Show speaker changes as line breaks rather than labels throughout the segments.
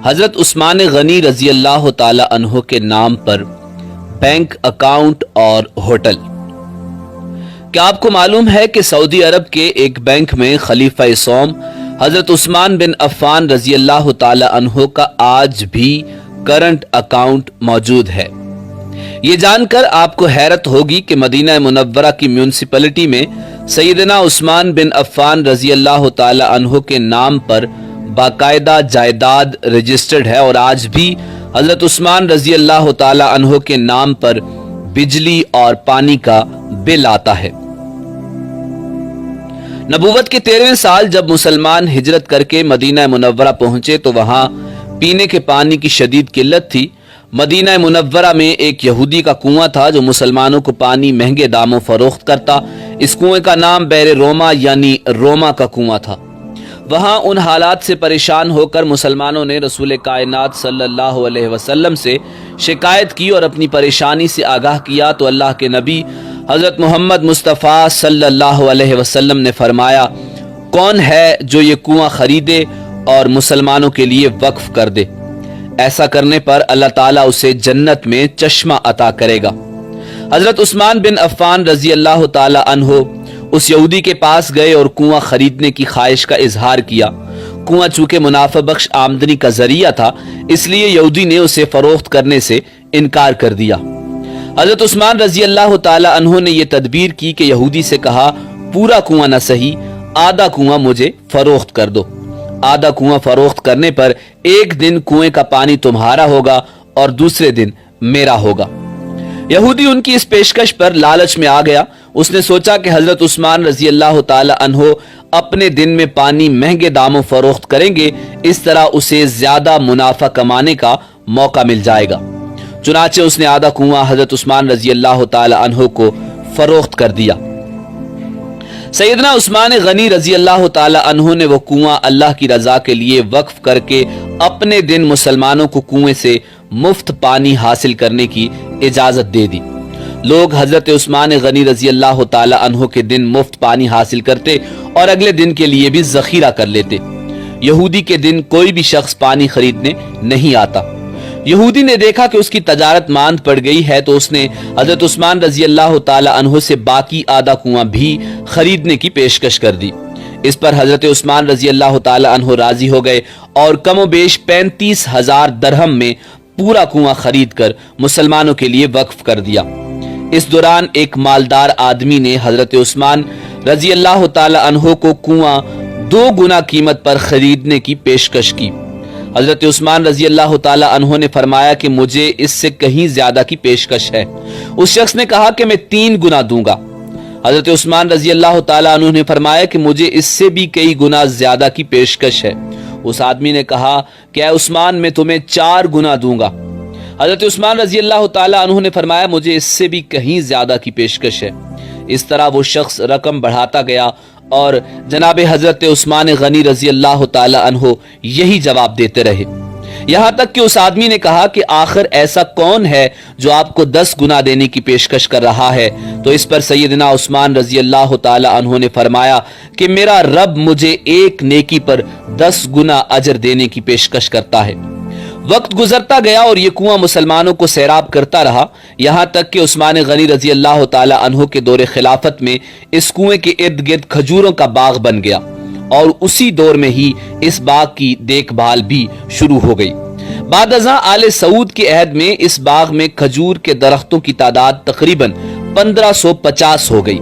حضرت عثمان غنی رضی اللہ تعالی عنہ کے نام پر بینک اکاؤنٹ اور ہوٹل۔ کیا آپ کو معلوم ہے کہ سعودی عرب کے ایک بینک میں خلیفہ سوم حضرت عثمان بن عفان رضی اللہ تعالی عنہ کا آج بھی کرنٹ اکاؤنٹ موجود ہے؟ یہ جان کر آپ کو حیرت ہوگی کہ مدینہ منورہ کی میونسپلٹی میں سیدنا عثمان بن عفان رضی اللہ تعالی عنہ کے نام پر باقاعدہ جائیداد رجسٹرڈ ہے اور آج بھی حضرت عثمان رضی اللہ تعالی عنہ کے نام پر بجلی اور پانی کا بل آتا ہے۔ نبوت کے 13ویں سال جب مسلمان ہجرت کر کے مدینہ منورہ پہنچے تو وہاں پینے کے پانی کی شدید قلت تھی۔ مدینہ منورہ میں ایک یہودی کا کنواں تھا جو مسلمانوں کو پانی مہنگے داموں فروخت کرتا۔ اس کنویں کا نام بیر روما یعنی روما کا کنواں تھا۔ وہاں ان حالات سے پریشان ہو کر مسلمانوں نے رسول کائنات صلی اللہ علیہ وسلم سے شکایت کی اور اپنی پریشانی سے آگاہ کیا تو اللہ کے نبی حضرت محمد مصطفیٰ صلی اللہ علیہ وسلم نے فرمایا، کون ہے جو یہ کنواں خریدے اور مسلمانوں کے لیے وقف کر دے؟ ایسا کرنے پر اللہ تعالیٰ اسے جنت میں چشمہ عطا کرے گا۔ حضرت عثمان بن عفان رضی اللہ تعالی عنہ اس یہودی کے پاس گئے اور کنواں خریدنے کی خواہش کا اظہار کیا۔ کنواں چونکہ منافع بخش آمدنی کا ذریعہ تھا اس لیے یہودی نے اسے فروخت کرنے سے انکار کر دیا۔ حضرت عثمان رضی اللہ تعالی عنہ نے یہ تدبیر کی کہ یہودی سے کہا، پورا کنواں نہ صحیح، آدھا کنواں مجھے فروخت کر دو۔ آدھا کنواں فروخت کرنے پر ایک دن کنویں کا پانی تمہارا ہوگا اور دوسرے دن میرا ہوگا۔ یہودی ان کی اس پیشکش پر لالچ میں آ گیا۔ اس نے سوچا کہ حضرت عثمان رضی اللہ تعالی عنہ اپنے دن میں پانی مہنگے داموں فروخت کریں گے، اس طرح اسے زیادہ منافع کمانے کا موقع مل جائے گا۔ چنانچہ اس نے آدھا کنواں حضرت عثمان رضی اللہ تعالی عنہ کو فروخت کر دیا۔ سیدنا عثمان غنی رضی اللہ تعالی عنہ نے وہ کنواں اللہ کی رضا کے لیے وقف کر کے اپنے دن مسلمانوں کو کنویں سے مفت پانی حاصل کرنے کی اجازت دے دی۔ لوگ حضرت عثمان غنی رضی اللہ تعالی عنہ کے دن مفت پانی حاصل کرتے اور اگلے دن کے لیے بھی ذخیرہ کر لیتے۔ یہودی کے دن کوئی بھی شخص پانی خریدنے نہیں آتا۔ یہودی نے دیکھا کہ اس کی تجارت ماند پڑ گئی ہے تو اس نے حضرت عثمان رضی اللہ تعالی عنہ سے باقی آدھا کنواں بھی خریدنے کی پیشکش کر دی۔ اس پر حضرت عثمان رضی اللہ تعالی عنہ راضی ہو گئے اور کم و بیش 35,000 درہم میں پورا کنواں خرید کر مسلمانوں کے لیے وقف کر دیا۔ اس دوران ایک مالدار آدمی نے حضرت عثمان رضی اللہ تعالی عنہ کو کنواں 2 گنا قیمت پر خریدنے کی پیشکش کی۔ حضرت عثمان رضی اللہ تعالی عنہ نے فرمایا کہ مجھے اس سے کہیں زیادہ کی پیشکش ہے۔ اس شخص نے کہا کہ میں 3 گنا دوں گا۔ حضرت عثمان رضی اللہ تعالی عنہ نے فرمایا کہ مجھے اس سے بھی کئی گنا زیادہ کی پیشکش ہے۔ اس آدمی نے کہا کہ اے عثمان میں تمہیں 4 گنا دوں گا۔ حضرت عثمان رضی اللہ تعالی عنہ نے فرمایا مجھے اس سے بھی کہیں زیادہ کی پیشکش ہے۔ اس طرح وہ شخص رقم بڑھاتا گیا اور جناب حضرت عثمان غنی رضی اللہ تعالی عنہ یہی جواب دیتے رہے، یہاں تک کہ اس آدمی نے کہا کہ آخر ایسا کون ہے جو آپ کو 10 گنا دینے کی پیشکش کر رہا ہے؟ تو اس پر سیدنا عثمان رضی اللہ تعالی عنہ نے فرمایا کہ میرا رب مجھے ایک نیکی پر 10 گنا اجر دینے کی پیشکش کرتا ہے۔ وقت گزرتا گیا اور یہ کنواں مسلمانوں کو سیراب کرتا رہا، یہاں تک کہ عثمان غنی رضی اللہ تعالی عنہ کے دور خلافت میں اس کنویں کے ارد گرد کھجوروں کا باغ بن گیا اور اسی دور میں ہی اس باغ کی دیکھ بھال بھی شروع ہو گئی۔ بعد ازاں آل سعود کے عہد میں اس باغ میں کھجور کے درختوں کی تعداد تقریباً 1550 ہو گئی۔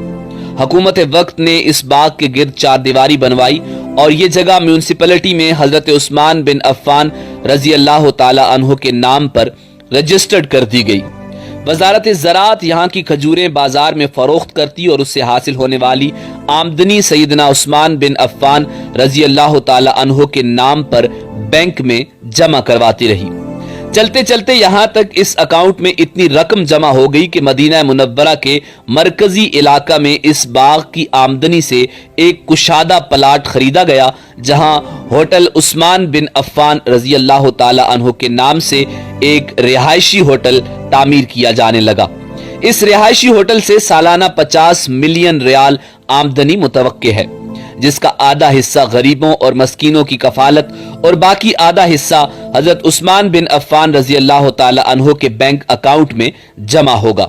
حکومت وقت نے اس باغ کے گرد 4 دیواری بنوائی اور یہ جگہ میونسپلٹی میں حضرت عثمان بن عفان رضی اللہ تعالی عنہ کے نام پر رجسٹرڈ کر دی گئی۔ وزارت زراعت یہاں کی کھجوریں بازار میں فروخت کرتی اور اس سے حاصل ہونے والی آمدنی سیدنا عثمان بن عفان رضی اللہ تعالی عنہ کے نام پر بینک میں جمع کرواتی رہی۔ چلتے چلتے یہاں تک اس اکاؤنٹ میں اتنی رقم جمع ہو گئی کہ مدینہ منورہ کے مرکزی علاقہ میں اس باغ کی آمدنی سے ایک کشادہ پلاٹ خریدا گیا جہاں ہوٹل عثمان بن عفان رضی اللہ تعالی عنہ کے نام سے ایک رہائشی ہوٹل تعمیر کیا جانے لگا۔ اس رہائشی ہوٹل سے سالانہ 50 ملین ریال آمدنی متوقع ہے، جس کا آدھا حصہ غریبوں اور مسکینوں کی کفالت اور باقی آدھا حصہ حضرت عثمان بن عفان رضی اللہ تعالی عنہ کے بینک اکاؤنٹ میں جمع ہوگا۔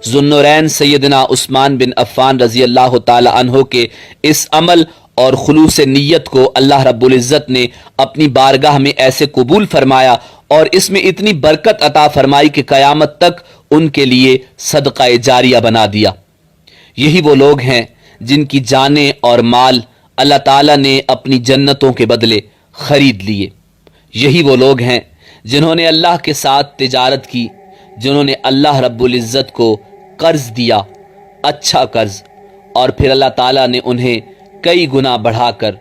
ذوالنورین سیدنا عثمان بن عفان رضی اللہ تعالی عنہ کے اس عمل اور خلوص نیت کو اللہ رب العزت نے اپنی بارگاہ میں ایسے قبول فرمایا اور اس میں اتنی برکت عطا فرمائی کہ قیامت تک ان کے لیے صدقہ جاریہ بنا دیا۔ یہی وہ لوگ ہیں جن کی جانیں اور مال اللہ تعالیٰ نے اپنی جنتوں کے بدلے خرید لیے۔ یہی وہ لوگ ہیں جنہوں نے اللہ کے ساتھ تجارت کی، جنہوں نے اللہ رب العزت کو قرض دیا، اچھا قرض، اور پھر اللہ تعالیٰ نے انہیں کئی گنا بڑھا کر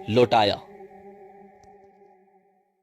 لوٹایا۔